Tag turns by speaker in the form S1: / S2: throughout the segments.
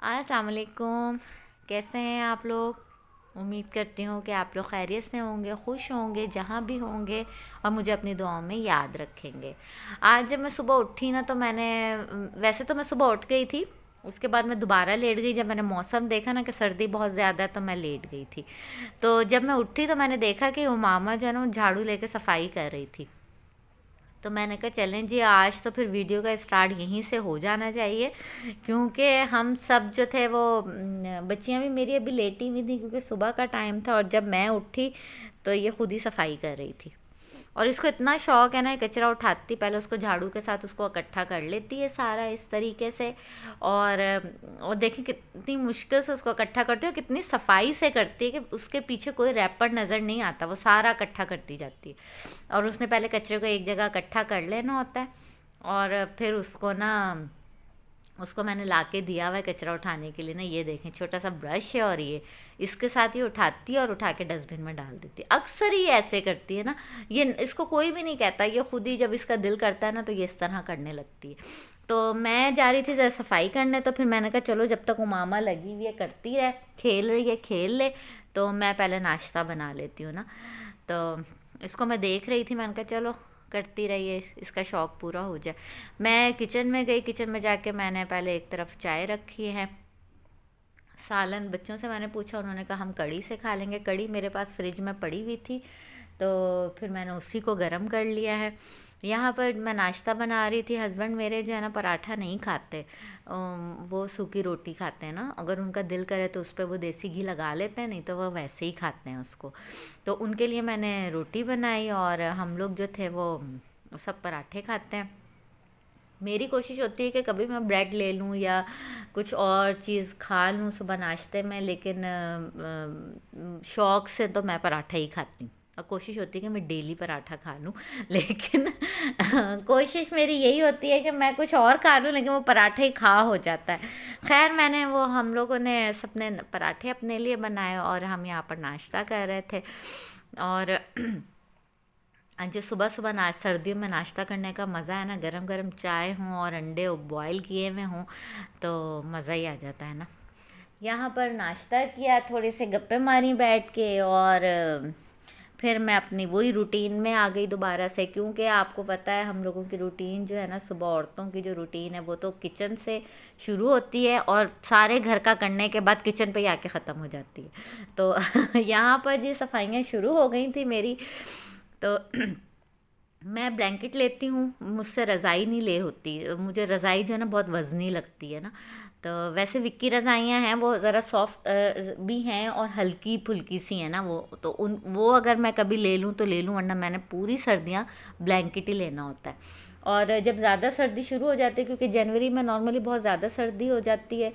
S1: अस्सलाम वालेकुम। कैसे हैं आप लोग? उम्मीद करती हूँ कि आप लोग खैरियत से होंगे, खुश होंगे जहाँ भी होंगे और मुझे अपनी दुआओं में याद रखेंगे। आज जब मैं सुबह उठी ना तो मैंने वैसे तो मैं सुबह उठ गई थी, उसके बाद मैं दोबारा लेट गई। जब मैंने मौसम देखा ना कि सर्दी बहुत ज़्यादा है तो मैं लेट गई थी। तो जब मैं उठी तो मैंने देखा कि वो मामा जो है ना वो झाड़ू लेके सफाई कर रही थी। तो मैंने कहा चलें जी, आज तो फिर वीडियो का स्टार्ट यहीं से हो जाना चाहिए, क्योंकि हम सब जो थे वो बच्चियां भी मेरी अभी लेटी हुई थी क्योंकि सुबह का टाइम था, और जब मैं उठी तो ये खुद ही सफाई कर रही थी। और इसको इतना शौक है ना, कचरा उठाती पहले उसको झाड़ू के साथ उसको इकट्ठा कर लेती है सारा इस तरीके से। और देखिए कितनी मुश्किल से उसको इकट्ठा करती है, और कितनी सफाई से करती है कि उसके पीछे कोई रैपर नज़र नहीं आता, वो सारा इकट्ठा करती जाती है। और उसने पहले कचरे को एक जगह इकट्ठा कर लेना होता है, और फिर उसको ना उसको मैंने ला के दिया हुआ है कचरा उठाने के लिए ना। ये देखें छोटा सा ब्रश है, और ये इसके साथ ही उठाती है और उठा के डस्टबिन में डाल देती है। अक्सर ये ऐसे करती है ना, ये इसको कोई भी नहीं कहता, ये खुद ही जब इसका दिल करता है ना तो ये इस तरह करने लगती है। तो मैं जा रही थी जरा सफाई करने, तो फिर मैंने कहा चलो जब तक उमामा लगी हुई है करती रहे, खेल रही है खेल ले, तो मैं पहले नाश्ता बना लेती हूँ ना। तो इसको मैं देख रही थी, मैंने कहा चलो करती रहिए, इसका शौक़ पूरा हो जाए। मैं किचन में गई, किचन में जाके मैंने पहले एक तरफ चाय रखी है, सालन बच्चों से मैंने पूछा, उन्होंने कहा हम कड़ी से खा लेंगे। कड़ी मेरे पास फ्रिज में पड़ी हुई थी, तो फिर मैंने उसी को गरम कर लिया है। यहाँ पर मैं नाश्ता बना रही थी। हस्बैंड मेरे जो है ना पराठा नहीं खाते, वो सूखी रोटी खाते हैं ना। अगर उनका दिल करे तो उस पर वो देसी घी लगा लेते हैं, नहीं तो वो वैसे ही खाते हैं उसको। तो उनके लिए मैंने रोटी बनाई, और हम लोग जो थे वो सब पराठे खाते हैं। मेरी कोशिश होती है कि कभी मैं ब्रेड ले लूँ या कुछ और चीज़ खा लूँ सुबह नाश्ते में, लेकिन शौक़ से तो मैं पराठा ही खाती हूँ, और कोशिश होती है कि मैं डेली पराठा खा लूँ। लेकिन कोशिश मेरी यही होती है कि मैं कुछ और खा लूँ, लेकिन वो पराठा ही खा हो जाता है। खैर मैंने वो हम लोगों ने सबने पराठे अपने लिए बनाए, और हम यहाँ पर नाश्ता कर रहे थे। और जो सुबह सुबह सर्दियों में नाश्ता करने का मज़ा है ना, गरम गरम चाय हों और अंडे बॉयल किए हुए हों, तो मज़ा ही आ जाता है ना। यहाँ पर नाश्ता किया, थोड़े से गप्पे मारी बैठ के, और फिर मैं अपनी वही रूटीन में आ गई दोबारा से, क्योंकि आपको पता है हम लोगों की रूटीन जो है ना, सुबह औरतों की जो रूटीन है वो तो किचन से शुरू होती है, और सारे घर का करने के बाद किचन पे ही आके ख़त्म हो जाती है। तो यहाँ पर जी सफाइयाँ शुरू हो गई थी मेरी। तो मैं ब्लैंकेट लेती हूँ, मुझसे रज़ाई नहीं ले होती, मुझे रज़ाई जो है ना बहुत वज़नी लगती है ना। तो वैसे विक्की रज़ाइयाँ हैं वो ज़रा सॉफ्ट भी हैं और हल्की फुल्की सी हैं ना वो, तो उन वो अगर मैं कभी ले लूँ तो ले लूँ, वरना मैंने पूरी सर्दियाँ ब्लैंकेट ही लेना होता है। और जब ज़्यादा सर्दी शुरू हो जाती है, क्योंकि जनवरी में नॉर्मली बहुत ज़्यादा सर्दी हो जाती है,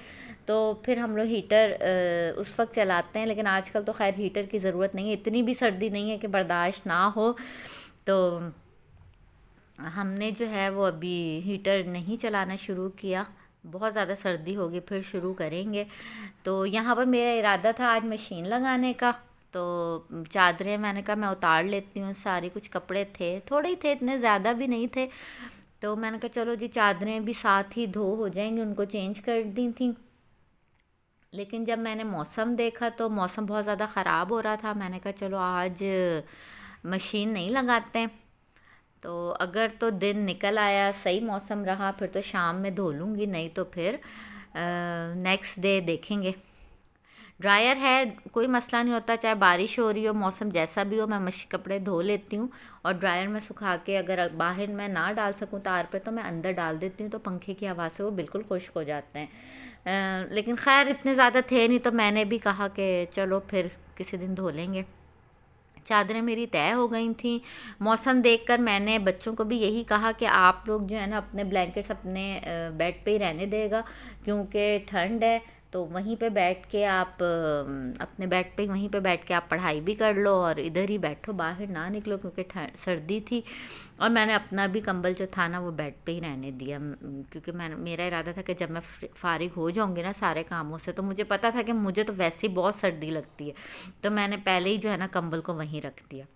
S1: तो फिर हम लोग हीटर उस वक्त चलाते हैं। लेकिन आजकल तो खैर हीटर की ज़रूरत नहीं है, इतनी भी सर्दी नहीं है कि बर्दाश्त ना हो। तो हमने जो है वो अभी हीटर नहीं चलाना शुरू किया, बहुत ज़्यादा सर्दी होगी फिर शुरू करेंगे। तो यहाँ पर मेरा इरादा था आज मशीन लगाने का, तो चादरें मैंने कहा मैं उतार लेती हूँ सारी, कुछ कपड़े थे थोड़े ही थे, इतने ज़्यादा भी नहीं थे। तो मैंने कहा चलो जी चादरें भी साथ ही धो हो जाएंगी, उनको चेंज कर दी थी। लेकिन जब मैंने मौसम देखा तो मौसम बहुत ज़्यादा ख़राब हो रहा था, मैंने कहा चलो आज मशीन नहीं लगाते हैं। तो अगर तो दिन निकल आया, सही मौसम रहा, फिर तो शाम में धो लूँगी, नहीं तो फिर नेक्स्ट डे देखेंगे। ड्रायर है, कोई मसला नहीं होता, चाहे बारिश हो रही हो, मौसम जैसा भी हो, मैं कपड़े धो लेती हूँ और ड्रायर में सुखा के, अगर बाहर मैं ना डाल सकूँ तार पे तो मैं अंदर डाल देती हूँ, तो पंखे की हवा से वो बिल्कुल खुश्क हो जाते हैं। लेकिन खैर इतने ज़्यादा थे नहीं, तो मैंने भी कहा कि चलो फिर किसी दिन धो लेंगे। चादरें मेरी तय हो गई थी। मौसम देखकर मैंने बच्चों को भी यही कहा कि आप लोग जो है ना अपने ब्लैंकेट्स अपने बेड पे ही रहने देगा, क्योंकि ठंड है, तो वहीं पे बैठ के आप अपने बेड पे वहीं पे बैठ के आप पढ़ाई भी कर लो, और इधर ही बैठो, बाहर ना निकलो, क्योंकि सर्दी थी। और मैंने अपना भी कंबल जो था ना वो बेड पे ही रहने दिया, क्योंकि मेरा इरादा था कि जब मैं फारिग हो जाऊंगी ना सारे कामों से, तो मुझे पता था कि मुझे तो वैसे ही बहुत सर्दी लगती है, तो मैंने पहले ही जो है ना कंबल को वहीं रख दिया।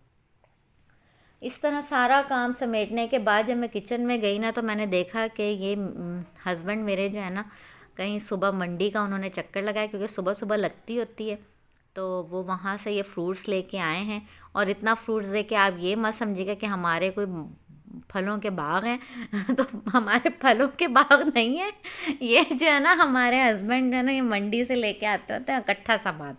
S1: इस तरह सारा काम समेटने के बाद जब मैं किचन में गई ना, तो मैंने देखा कि ये हस्बैंड मेरे जो है ना कहीं सुबह मंडी का उन्होंने चक्कर लगाया, क्योंकि सुबह सुबह लगती होती है, तो वो वहाँ से ये फ्रूट्स लेके आए हैं। और इतना फ्रूट्स देके आप ये मत समझिएगा कि हमारे कोई फलों के बाग हैं तो हमारे फलों के बाग नहीं है, ये जो है ना हमारे हस्बैंड जो है ना ये मंडी से लेके आते होते हैं इकट्ठा सामान।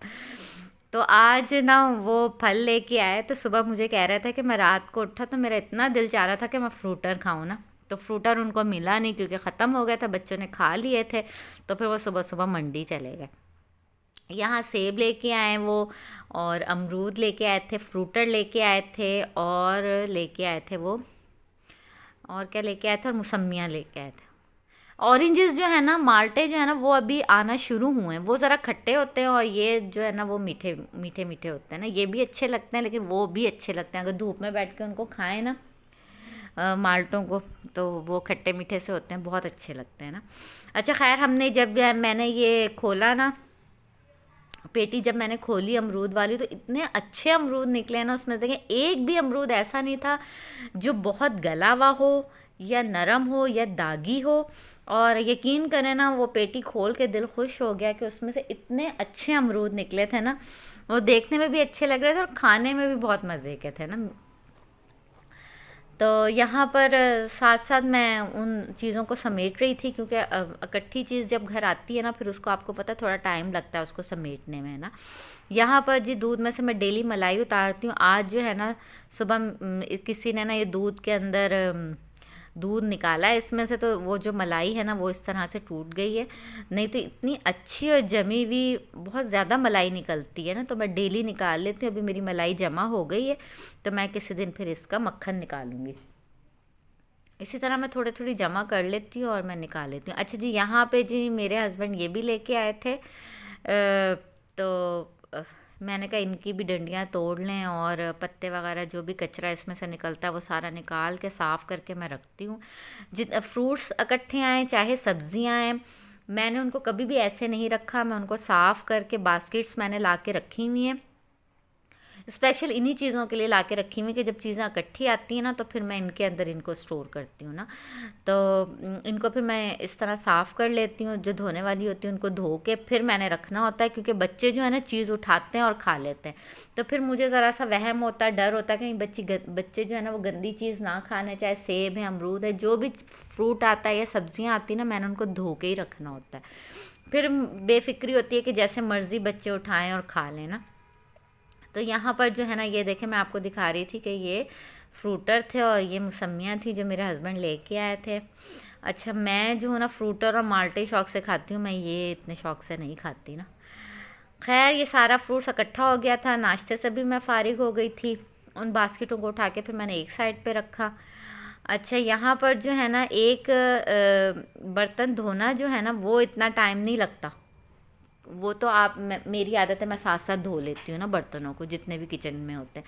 S1: तो आज ना वो फल लेके आए, तो सुबह मुझे कह रहा था कि मैं रात को उठा तो मेरा इतना दिल चाह रहा था कि मैं फ्रूटर खाऊं ना, तो फ्रूटर उनको मिला नहीं क्योंकि ख़त्म हो गया था, बच्चों ने खा लिए थे। तो फिर वो सुबह सुबह मंडी चले गए। यहाँ सेब लेके आए वो, और अमरूद लेके आए थे, फ्रूटर लेके आए थे, और लेके आए थे वो, और क्या लेके आए थे, और मौसमियाँ लेके आए थे। ऑरेंजेस जो है ना, माल्टे जो है ना, वो अभी आना शुरू हुए हैं। वो ज़रा खट्टे होते हैं और ये जो है ना वो मीठे मीठे मीठे होते हैं ना। ये भी अच्छे लगते हैं, लेकिन वो भी अच्छे लगते हैं अगर धूप में बैठ के उनको खाएं ना, माल्टों को, तो वो खट्टे मीठे से होते हैं, बहुत अच्छे लगते हैं ना। अच्छा खैर, हमने जब मैंने ये खोला ना पेटी, जब मैंने खोली अमरूद वाली, तो इतने अच्छे अमरूद निकले ना उसमें। देखें, एक भी अमरूद ऐसा नहीं था जो बहुत गला हुआ हो या नरम हो या दागी हो। और यकीन करें ना, वो पेटी खोल के दिल खुश हो गया कि उसमें से इतने अच्छे अमरूद निकले थे ना। वो देखने में भी अच्छे लग रहे थे और खाने में भी बहुत मज़े के थे ना। तो यहाँ पर साथ साथ मैं उन चीज़ों को समेट रही थी, क्योंकि इकट्ठी चीज़ जब घर आती है ना, फिर उसको आपको पता थोड़ा टाइम लगता है उसको समेटने में ना। यहाँ पर जी दूध में से मैं डेली मलाई उतारती हूँ। आज जो है ना सुबह किसी ने ना ये दूध के अंदर दूध निकाला है इसमें से, तो वो जो मलाई है ना वो इस तरह से टूट गई है। नहीं तो इतनी अच्छी और जमी हुई बहुत ज़्यादा मलाई निकलती है ना, तो मैं डेली निकाल लेती हूँ। अभी मेरी मलाई जमा हो गई है, तो मैं किसी दिन फिर इसका मक्खन निकालूंगी। इसी तरह मैं थोड़ी थोड़ी जमा कर लेती हूँ और मैं निकाल लेती हूँ। अच्छा जी, यहाँ पे जी मेरे हस्बैंड ये भी लेके आए थे, तो मैंने कहा इनकी भी डंडियाँ तोड़ लें, और पत्ते वगैरह जो भी कचरा इसमें से निकलता है वो सारा निकाल के साफ़ करके मैं रखती हूँ। जित फ्रूट्स इकट्ठे आएँ चाहे सब्जियाँ आएँ, मैंने उनको कभी भी ऐसे नहीं रखा। मैं उनको साफ़ करके बास्केट्स मैंने ला के रखी हुई हैं, स्पेशल इन्हीं चीज़ों के लिए ला के रखी हुई कि जब चीज़ें इकट्ठी आती हैं ना, तो फिर मैं इनके अंदर इनको स्टोर करती हूँ ना। तो इनको फिर मैं इस तरह साफ़ कर लेती हूँ। जो धोने वाली होती है उनको धो के फिर मैंने रखना होता है, क्योंकि बच्चे जो है ना चीज़ उठाते हैं और खा लेते हैं। तो फिर मुझे ज़रा सा वहम होता है, डर होता है कहीं बच्चे जो है ना वो गंदी चीज़ ना खाने, चाहे सेब है, अमरूद है, जो भी फ्रूट आता है या सब्ज़ियाँ आती हैं ना, मैंने उनको धो के ही रखना होता है। फिर बेफिक्री होती है कि जैसे मर्ज़ी बच्चे उठाएँ और खा लें ना। तो यहाँ पर जो है ना, ये देखें, मैं आपको दिखा रही थी कि ये फ्रूटर थे और ये मौसमियाँ थी जो मेरे हस्बैंड लेके आए थे। अच्छा, मैं जो हूँ ना फ्रूटर और माल्टे शौक़ से खाती हूँ, मैं ये इतने शौक़ से नहीं खाती ना। खैर, ये सारा फ्रूट्स इकट्ठा हो गया था, नाश्ते से भी मैं फ़ारिग हो गई थी। उन बास्केटों को उठा के फिर मैंने एक साइड पे रखा। अच्छा, यहाँ पर जो है ना एक बर्तन धोना जो है ना वो इतना टाइम नहीं लगता। वो तो मेरी आदत है, मैं साथ साथ धो लेती हूँ ना बर्तनों को जितने भी किचन में होते हैं।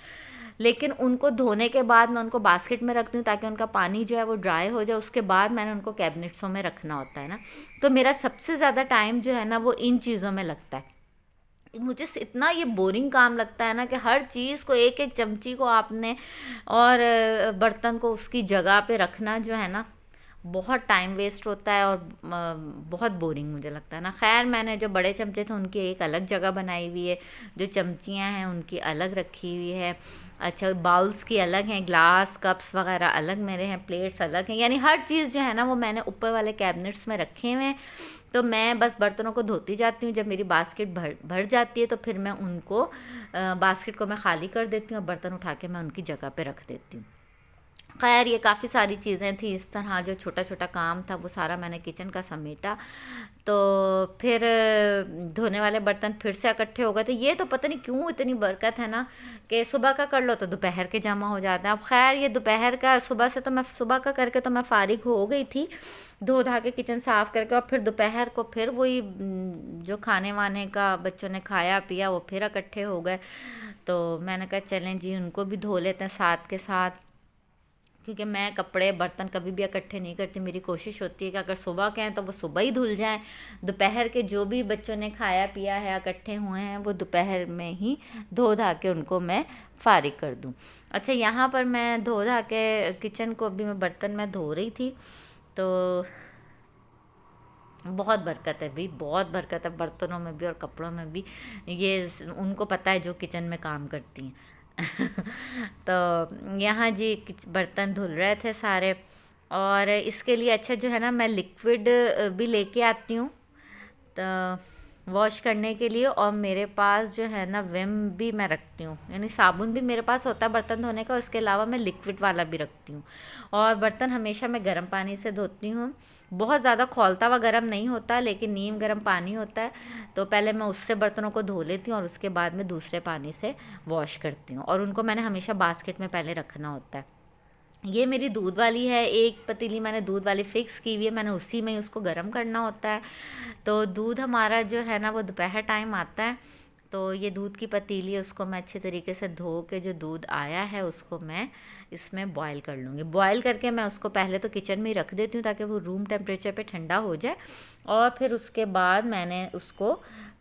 S1: लेकिन उनको धोने के बाद मैं उनको बास्केट में रखती हूँ ताकि उनका पानी जो है वो ड्राई हो जाए। उसके बाद मैंने उनको कैबिनेट्सों में रखना होता है ना। तो मेरा सबसे ज़्यादा टाइम जो है ना वो इन चीज़ों में लगता है। मुझे इतना ये बोरिंग काम लगता है ना कि हर चीज़ को एक एक चमची को आपने और बर्तन को उसकी जगह पे रखना जो है ना, बहुत टाइम वेस्ट होता है और बहुत बोरिंग मुझे लगता है ना। खैर, मैंने जो बड़े चमचे थे उनकी एक अलग जगह बनाई हुई है, जो चमचियाँ हैं उनकी अलग रखी हुई है। अच्छा, बाउल्स की अलग हैं, ग्लास कप्स वगैरह अलग मेरे हैं, प्लेट्स अलग हैं, यानी हर चीज़ जो है ना वो मैंने ऊपर वाले कैबिनेट्स में रखे हुए हैं। तो मैं बस बर्तनों को धोती जाती हूँ। जब मेरी बास्केट भर जाती है तो फिर मैं उनको बास्केट को मैं खाली कर देती हूँ और बर्तन उठा के मैं उनकी जगह पे रख देती हूँ। खैर, ये काफ़ी सारी चीज़ें थी इस तरह, जो छोटा छोटा काम था वो सारा मैंने किचन का समेटा। तो फिर धोने वाले बर्तन फिर से इकट्ठे हो गए थे। ये तो पता नहीं क्यों इतनी बरकत है ना कि सुबह का कर लो तो दोपहर के जमा हो जाता है। अब खैर, ये दोपहर का, सुबह से तो मैं सुबह का करके तो मैं फ़ारिग हो गई थी, धो धा के किचन साफ़ करके, और फिर दोपहर को फिर वही जो खाने वाने का बच्चों ने खाया पिया वो फिर इकट्ठे हो गए। तो मैंने कहा चलें जी उनको भी धो लेते हैं साथ के साथ, क्योंकि मैं कपड़े बर्तन कभी भी इकट्ठे नहीं करती। मेरी कोशिश होती है कि अगर सुबह के हैं तो वो सुबह ही धुल जाएं, दोपहर के जो भी बच्चों ने खाया पिया है इकट्ठे हुए हैं वो दोपहर में ही धो धा के उनको मैं फ़ारिग कर दूं। अच्छा, यहाँ पर मैं धो धा के किचन को अभी मैं बर्तन में धो रही थी, तो बहुत बरकत है भाई, बहुत बरकत है बर्तनों में भी और कपड़ों में भी। ये उनको पता है जो किचन में काम करती हैं। तो यहाँ जी बर्तन धुल रहे थे सारे, और इसके लिए अच्छा जो है ना, मैं लिक्विड भी लेके आती हूँ तो वॉश करने के लिए। और मेरे पास जो है ना विम भी मैं रखती हूँ, यानी साबुन भी मेरे पास होता है बर्तन धोने का, उसके अलावा मैं लिक्विड वाला भी रखती हूँ। और बर्तन हमेशा मैं गर्म पानी से धोती हूँ, बहुत ज़्यादा खौलता हुआ गर्म नहीं होता, लेकिन नीम गर्म पानी होता है, तो पहले मैं उससे बर्तनों को धो लेती हूँ और उसके बाद में दूसरे पानी से वॉश करती हूँ। और उनको मैंने हमेशा बास्केट में पहले रखना होता है। ये मेरी दूध वाली है, एक पतीली मैंने दूध वाली फ़िक्स की हुई है, मैंने उसी में ही उसको गर्म करना होता है। तो दूध हमारा जो है ना वो दोपहर टाइम आता है, तो ये दूध की पतीली है, उसको मैं अच्छी तरीके से धो के जो दूध आया है उसको मैं इसमें बॉयल कर लूँगी। बॉयल करके मैं उसको पहले तो किचन में ही रख देती हूँ ताकि वो रूम टेम्परेचर पे ठंडा हो जाए, और फिर उसके बाद मैंने उसको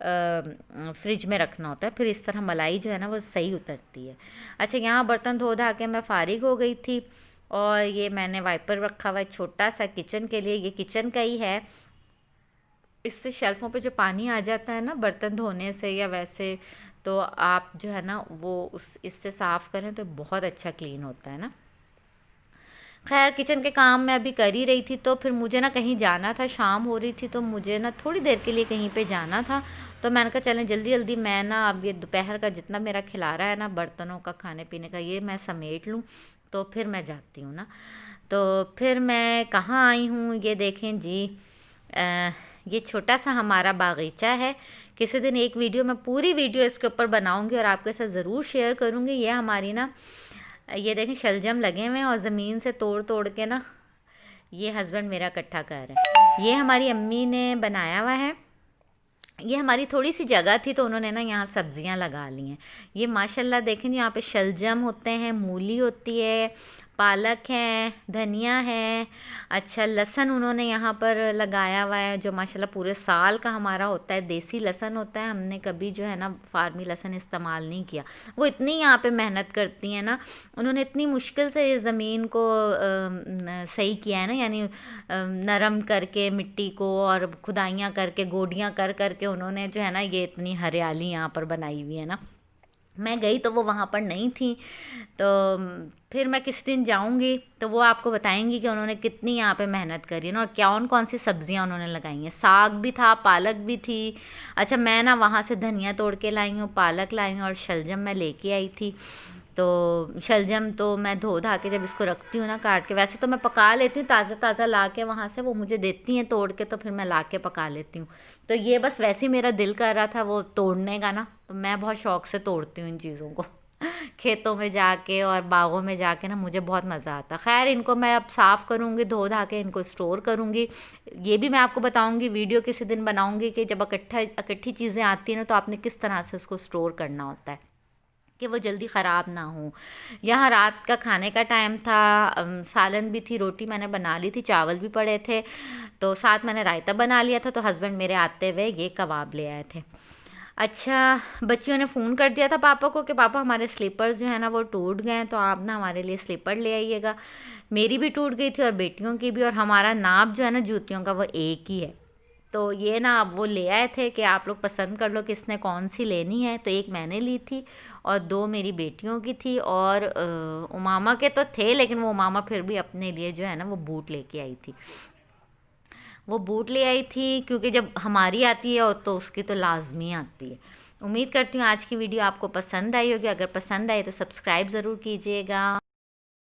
S1: फ्रिज में रखना होता है। फिर इस तरह मलाई जो है ना वो सही उतरती है। अच्छा, यहाँ बर्तन धो धा के मैं फ़ारिग हो गई थी, और ये मैंने वाइपर रखा हुआ है छोटा सा किचन के लिए, ये किचन का ही है। इससे शेल्फ़ों पे जो पानी आ जाता है ना बर्तन धोने से या वैसे, तो आप जो है ना वो उस इससे साफ़ करें तो बहुत अच्छा क्लीन होता है ना। खैर, किचन के काम मैं अभी कर ही रही थी, तो फिर मुझे ना कहीं जाना था, शाम हो रही थी, तो मुझे ना थोड़ी देर के लिए कहीं पे जाना था। तो मैंने कहा चलें जल्दी जल्दी मैं ना अब ये दोपहर का जितना मेरा खिलारा है ना बर्तनों का, खाने पीने का, ये मैं समेट लूँ, तो फिर मैं जाती हूँ ना। तो फिर मैं कहाँ आई हूँ, ये देखें जी, ये छोटा सा हमारा बागीचा है। किसी दिन एक वीडियो, मैं पूरी वीडियो इसके ऊपर बनाऊँगी और आपके साथ ज़रूर शेयर करूँगी। ये हमारी ना, ये देखें शलजम लगे हुए हैं, और ज़मीन से तोड़ तोड़ के ना ये हस्बैंड मेरा इकट्ठा कर रहे हैं। ये हमारी अम्मी ने बनाया हुआ है। ये हमारी थोड़ी सी जगह थी तो उन्होंने ना यहाँ सब्जियाँ लगा ली हैं। ये माशाल्लाह देखें, यहाँ पे शलजम होते हैं, मूली होती है, पालक है, धनिया है, अच्छा लहसुन उन्होंने यहाँ पर लगाया हुआ है जो माशाल्लाह पूरे साल का हमारा होता है, देसी लहसुन होता है। हमने कभी जो है ना फार्मी लहसुन इस्तेमाल नहीं किया। वो इतनी यहाँ पे मेहनत करती हैं ना, उन्होंने इतनी मुश्किल से इस ज़मीन को सही किया है ना, यानी नरम करके मिट्टी को और खुदाइयाँ करके गोडियाँ कर करके उन्होंने जो है ना ये इतनी हरियाली यहाँ पर बनाई हुई है ना। मैं गई तो वो वहाँ पर नहीं थी, तो फिर मैं किसी दिन जाऊँगी तो वो आपको बताएंगी कि उन्होंने कितनी यहाँ पे मेहनत करी है ना, और कौन कौन सी सब्जियाँ उन्होंने लगाई हैं। साग भी था, पालक भी थी। अच्छा, मैं ना वहाँ से धनिया तोड़ के लाई हूँ, पालक लाई हूँ, और शलजम मैं लेके आई थी। तो शलजम तो मैं धो धा के जब इसको रखती हूँ ना काट के, वैसे तो मैं पका लेती हूँ ताज़ा ताज़ा ला के वहाँ से, वो मुझे देती हैं तोड़ के, तो फिर मैं ला के पका लेती हूँ। तो ये बस वैसे ही मेरा दिल कर रहा था वो तोड़ने का ना, तो मैं बहुत शौक़ से तोड़ती हूँ इन चीज़ों को। खेतों में जाके और बागों में जाके ना मुझे बहुत मज़ा आता। खैर, इनको मैं अब साफ़ करूँगी, धो धा के इनको स्टोर करूँगी। ये भी मैं आपको बताऊँगी, वीडियो किसी दिन बनाऊँगी कि जब इकट्ठी चीज़ें आती हैं ना तो आपने किस तरह से उसको स्टोर करना होता है कि वो जल्दी ख़राब ना हो। यहाँ रात का खाने का टाइम था, सालन भी थी, रोटी मैंने बना ली थी, चावल भी पड़े थे, तो साथ मैंने रायता बना लिया था। तो हस्बैंड मेरे आते हुए ये कबाब ले आए थे। अच्छा, बच्चियों ने फ़ोन कर दिया था पापा को कि पापा हमारे स्लीपर्स जो है ना वो टूट गए हैं, तो आप ना हमारे लिए स्लीपर ले आइएगा। मेरी भी टूट गई थी और बेटियों की भी, और हमारा नाप जो है ना जूतियों का वो एक ही है। तो ये ना अब वो ले आए थे कि आप लोग पसंद कर लो किसने कौन सी लेनी है। तो एक मैंने ली थी और दो मेरी बेटियों की थी, और उमामा के तो थे, लेकिन वो उमामा फिर भी अपने लिए जो है ना वो बूट लेके आई थी। वो बूट ले आई थी क्योंकि जब हमारी आती है और तो उसकी तो लाजमी आती है। उम्मीद करती हूँ आज की वीडियो आपको पसंद आई होगी। अगर पसंद आई तो सब्सक्राइब ज़रूर कीजिएगा।